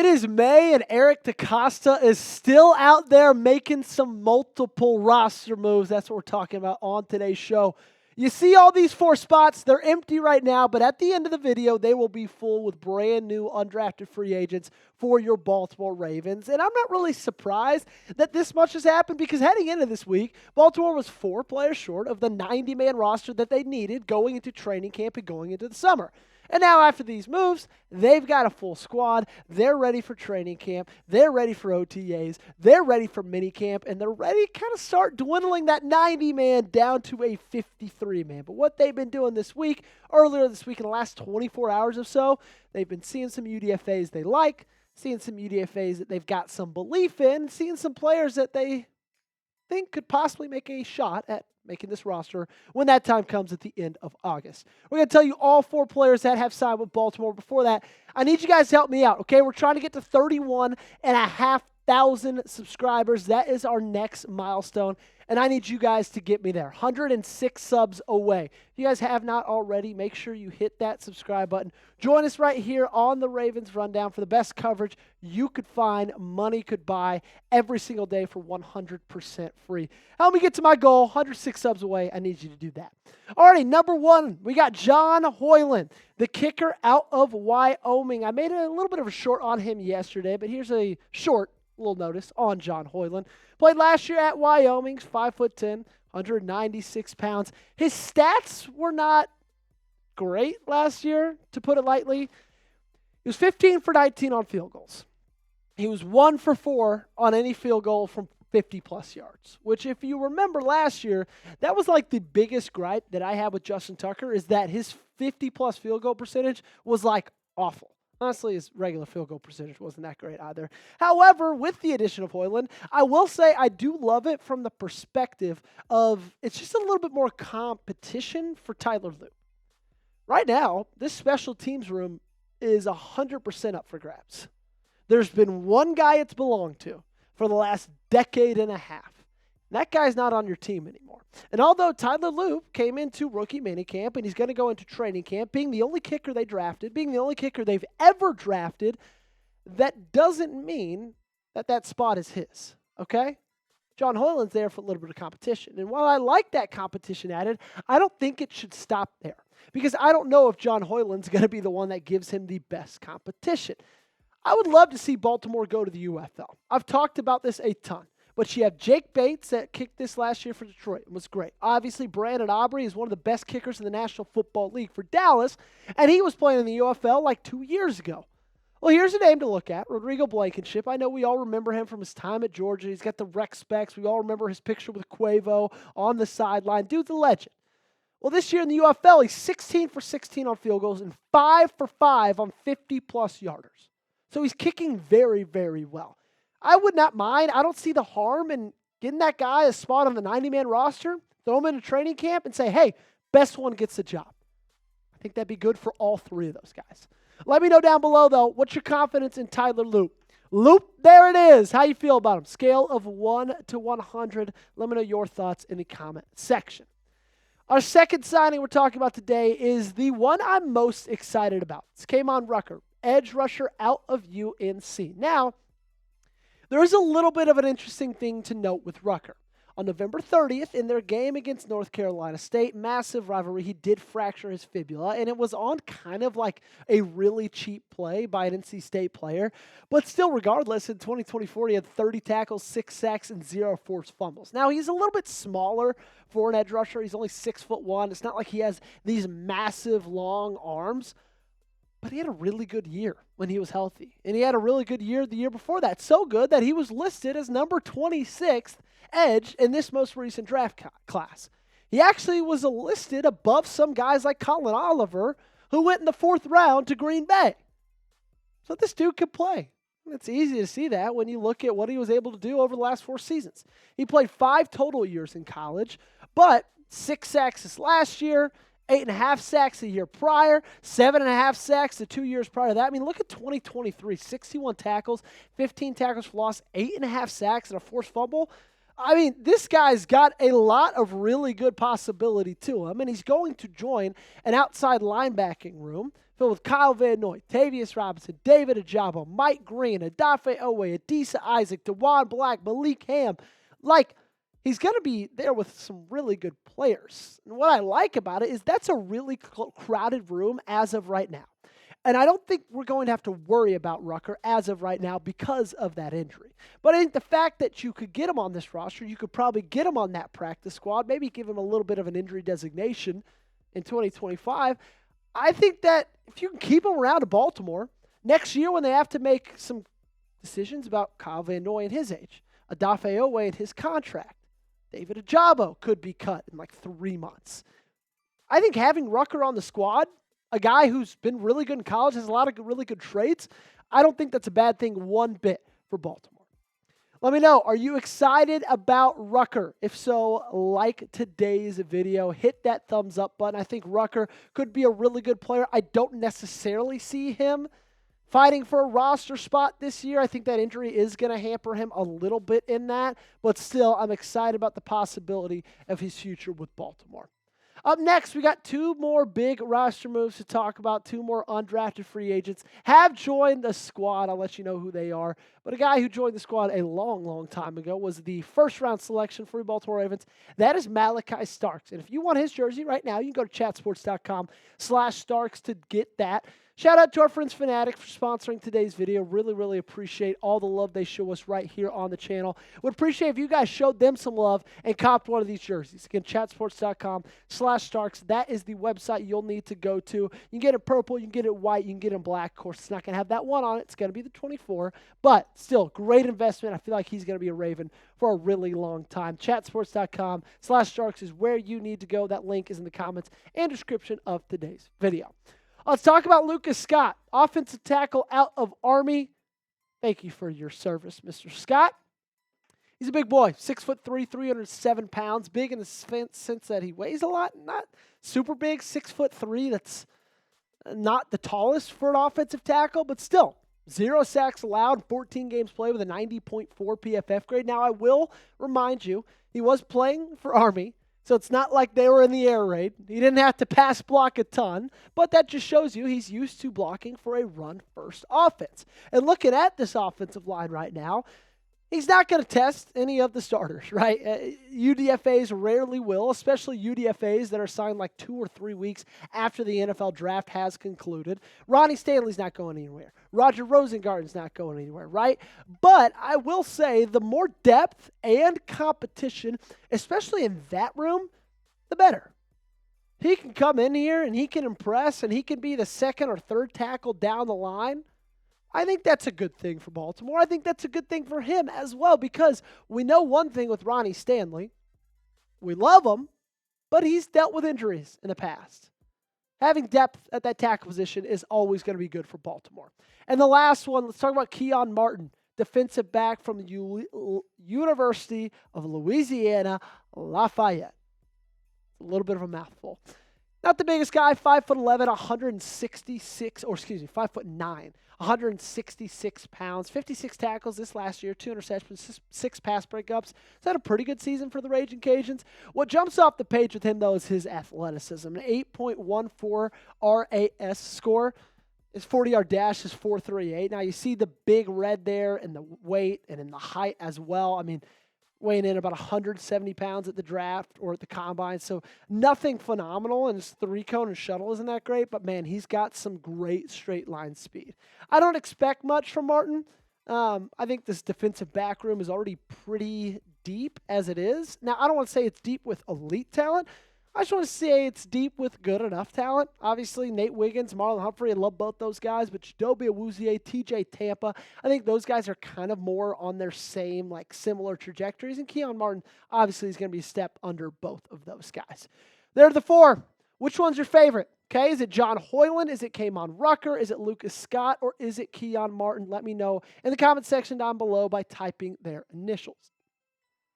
It is May, and Eric DeCosta is still out there making some multiple roster moves. That's what we're talking about on today's show. You see all these 4 spots, they're empty right now, but at the end of the video, they will be full with brand new undrafted free agents for your Baltimore Ravens. And I'm not really surprised that this much has happened because heading into this week, Baltimore was 4 players short of the 90-man roster that they needed going into training camp and going into the summer. And now after these moves, they've got a full squad. They're ready for training camp. They're ready for OTAs. They're ready for minicamp. And they're ready to kind of start dwindling that 90-man down to a 53-man. But what they've been doing this week, earlier this week in the last 24 hours or so, they've been seeing some UDFAs they like, seeing some UDFAs that they've got some belief in, seeing some players that they think could possibly make a shot at making this roster when that time comes at the end of August. We're going to tell you all 4 players that have signed with Baltimore. Before that, I need you guys to help me out, okay? We're trying to get to 31,500 subscribers. That is our next milestone, and I need you guys to get me there. 106 subs away. If you guys have not already, make sure you hit that subscribe button. Join us right here on the Ravens Rundown for the best coverage you could find, money could buy, every single day for 100% free. Help me get to my goal, 106 subs away. I need you to do that. Alrighty, number 1, we got John Hland, the kicker out of Wyoming. I made a little bit of a short on him yesterday, but here's a short little notice on John Hland. Played last year at Wyoming, 5'10", 196 pounds. His stats were not great last year, to put it lightly. He was 15 for 19 on field goals. He was 1 for 4 on any field goal from 50-plus yards, which if you remember last year, that was like the biggest gripe that I had with Justin Tucker is that his 50-plus field goal percentage was like awful. Honestly, his regular field goal percentage wasn't that great either. However, with the addition of Hland, I will say I do love it from the perspective of it's just a little bit more competition for Tyler Loop. Right now, this special teams room is 100% up for grabs. There's been one guy it's belonged to for the last decade and a half. That guy's not on your team anymore. And although Tyler Loop came into rookie minicamp and he's going to go into training camp, being the only kicker they drafted, being the only kicker they've ever drafted, that doesn't mean that that spot is his, okay? John Hland's there for a little bit of competition. And while I like that competition added, I don't think it should stop there because I don't know if John Hland's going to be the one that gives him the best competition. I would love to see Baltimore go to the UFL. I've talked about this a ton. But you have Jake Bates that kicked this last year for Detroit. It was great. Obviously, Brandon Aubrey is one of the best kickers in the National Football League for Dallas, and he was playing in the UFL like 2 years ago. Well, here's a name to look at, Rodrigo Blankenship. I know we all remember him from his time at Georgia. He's got the rec specs. We all remember his picture with Quavo on the sideline. Dude's a legend. Well, this year in the UFL, he's 16 for 16 on field goals and 5 for 5 on 50-plus yarders. So he's kicking very, very well. I would not mind. I don't see the harm in getting that guy a spot on the 90-man roster, throw him into training camp, and say, hey, best one gets the job. I think that'd be good for all 3 of those guys. Let me know down below, though, what's your confidence in Tyler Loop? Loop, there it is. How you feel about him? Scale of 1 to 100. Let me know your thoughts in the comment section. Our second signing we're talking about today is the one I'm most excited about. It's Kayan Rucker, edge rusher out of UNC. Now, there is a little bit of an interesting thing to note with Rucker. On November 30th, in their game against North Carolina State, massive rivalry, he did fracture his fibula, and it was on kind of like a really cheap play by an NC State player. But still, regardless, in 2024, he had 30 tackles, 6 sacks, and 0 forced fumbles. Now, he's a little bit smaller for an edge rusher. He's only 6'1". It's not like he has these massive, long arms. But he had a really good year when he was healthy. And he had a really good year the year before that. So good that he was listed as number 26th edge in this most recent draft class. He actually was listed above some guys like Colin Oliver, who went in the 4th round to Green Bay. So this dude could play. It's easy to see that when you look at what he was able to do over the last 4 seasons. He played 5 total years in college, but 6 sacks this last year, 8.5 sacks the year prior, 7.5 sacks the 2 years prior to that. I mean, look at 2023, 61 tackles, 15 tackles for loss, 8.5 sacks, and a forced fumble. I mean, this guy's got a lot of really good possibility to him, and he's going to join an outside linebacking room filled with Kyle Van Noy, Tavius Robinson, David Ajabo, Mike Green, Adafe Owe, Adisa Isaac, DeJuan Black, Malik Ham. Like, he's going to be there with some really good players. And what I like about it is that's a really crowded room as of right now. And I don't think we're going to have to worry about Rucker as of right now because of that injury. But I think the fact that you could get him on this roster, you could probably get him on that practice squad, maybe give him a little bit of an injury designation in 2025. I think that if you can keep him around in Baltimore, next year when they have to make some decisions about Kyle Van Noy and his age, Adafe Owe and his contract, David Ajabo could be cut in like 3 months. I think having Rucker on the squad, a guy who's been really good in college, has a lot of really good traits, I don't think that's a bad thing one bit for Baltimore. Let me know, are you excited about Rucker? If so, like today's video, hit that thumbs up button. I think Rucker could be a really good player. I don't necessarily see him fighting for a roster spot this year. I think that injury is going to hamper him a little bit in that, but still, I'm excited about the possibility of his future with Baltimore. Up next, we got 2 more big roster moves to talk about. 2 more undrafted free agents have joined the squad. I'll let you know who they are. But a guy who joined the squad a long, long time ago was the first-round selection for the Baltimore Ravens. That is Malachi Starks. And if you want his jersey right now, you can go to chatsports.com/Starks to get that. Shout out to our friends Fanatic for sponsoring today's video. Really, really appreciate all the love they show us right here on the channel. Would appreciate if you guys showed them some love and copped one of these jerseys. Again, chatsports.com/Starks. That is the website you'll need to go to. You can get it purple, you can get it white, you can get it in black. Of course, it's not going to have that one on it. It's going to be the 24. But still, great investment. I feel like he's going to be a Raven for a really long time. Chatsports.com/Starks is where you need to go. That link is in the comments and description of today's video. Let's talk about Lucas Scott, offensive tackle out of Army. Thank you for your service, Mr. Scott. He's a big boy, 6'3", 307 pounds, big in the sense that he weighs a lot, not super big, 6'3". That's not the tallest for an offensive tackle, but still, 0 sacks allowed, 14 games played with a 90.4 PFF grade. Now, I will remind you, he was playing for Army, so it's not like they were in the air raid. He didn't have to pass block a ton, but that just shows you he's used to blocking for a run-first offense. And looking at this offensive line right now, he's not going to test any of the starters, right? UDFAs rarely will, especially UDFAs that are signed like 2 or 3 weeks after the NFL draft has concluded. Ronnie Stanley's not going anywhere. Roger Rosengarten's not going anywhere, right? But I will say the more depth and competition, especially in that room, the better. He can come in here and he can impress and he can be the 2nd or 3rd tackle down the line. I think that's a good thing for Baltimore. I think that's a good thing for him as well because we know one thing with Ronnie Stanley. We love him, but he's dealt with injuries in the past. Having depth at that tackle position is always going to be good for Baltimore. And the last one, let's talk about Keon Martin, defensive back from the University of Louisiana, Lafayette. A little bit of a mouthful. Not the biggest guy, 5'11", 5'9", 166 pounds, 56 tackles this last year, 2 interceptions, 6 pass breakups. He's had a pretty good season for the Raging Cajuns. What jumps off the page with him, though, is his athleticism. An 8.14 RAS score. His 40-yard dash is 4.38. Now, you see the big red there and the weight and in the height as well. I mean, weighing in about 170 pounds at the draft or at the combine. So nothing phenomenal, and his 3-cone and shuttle isn't that great, but man, he's got some great straight line speed. I don't expect much from Martin. I think this defensive back room is already pretty deep as it is. Now, I don't want to say it's deep with elite talent. I just want to say it's deep with good enough talent. Obviously, Nate Wiggins, Marlon Humphrey, I love both those guys, but Chidobe Awuzie, TJ Tampa, I think those guys are kind of more on their same, like, similar trajectories, and Keon Martin obviously is going to be a step under both of those guys. There are the 4. Which one's your favorite? Okay, is it John Hoyland? Is it Kayan Rucker? Is it Lucas Scott? Or is it Keon Martin? Let me know in the comment section down below by typing their initials.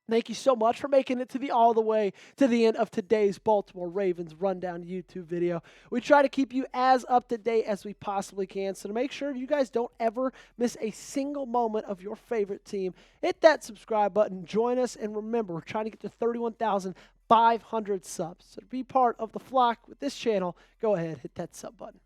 Thank you so much for making it all the way to the end of today's Baltimore Ravens Rundown YouTube video. We try to keep you as up to date as we possibly can. So to make sure you guys don't ever miss a single moment of your favorite team, hit that subscribe button, join us, and remember, we're trying to get to 31,500 subs. So to be part of the flock with this channel, go ahead, hit that sub button.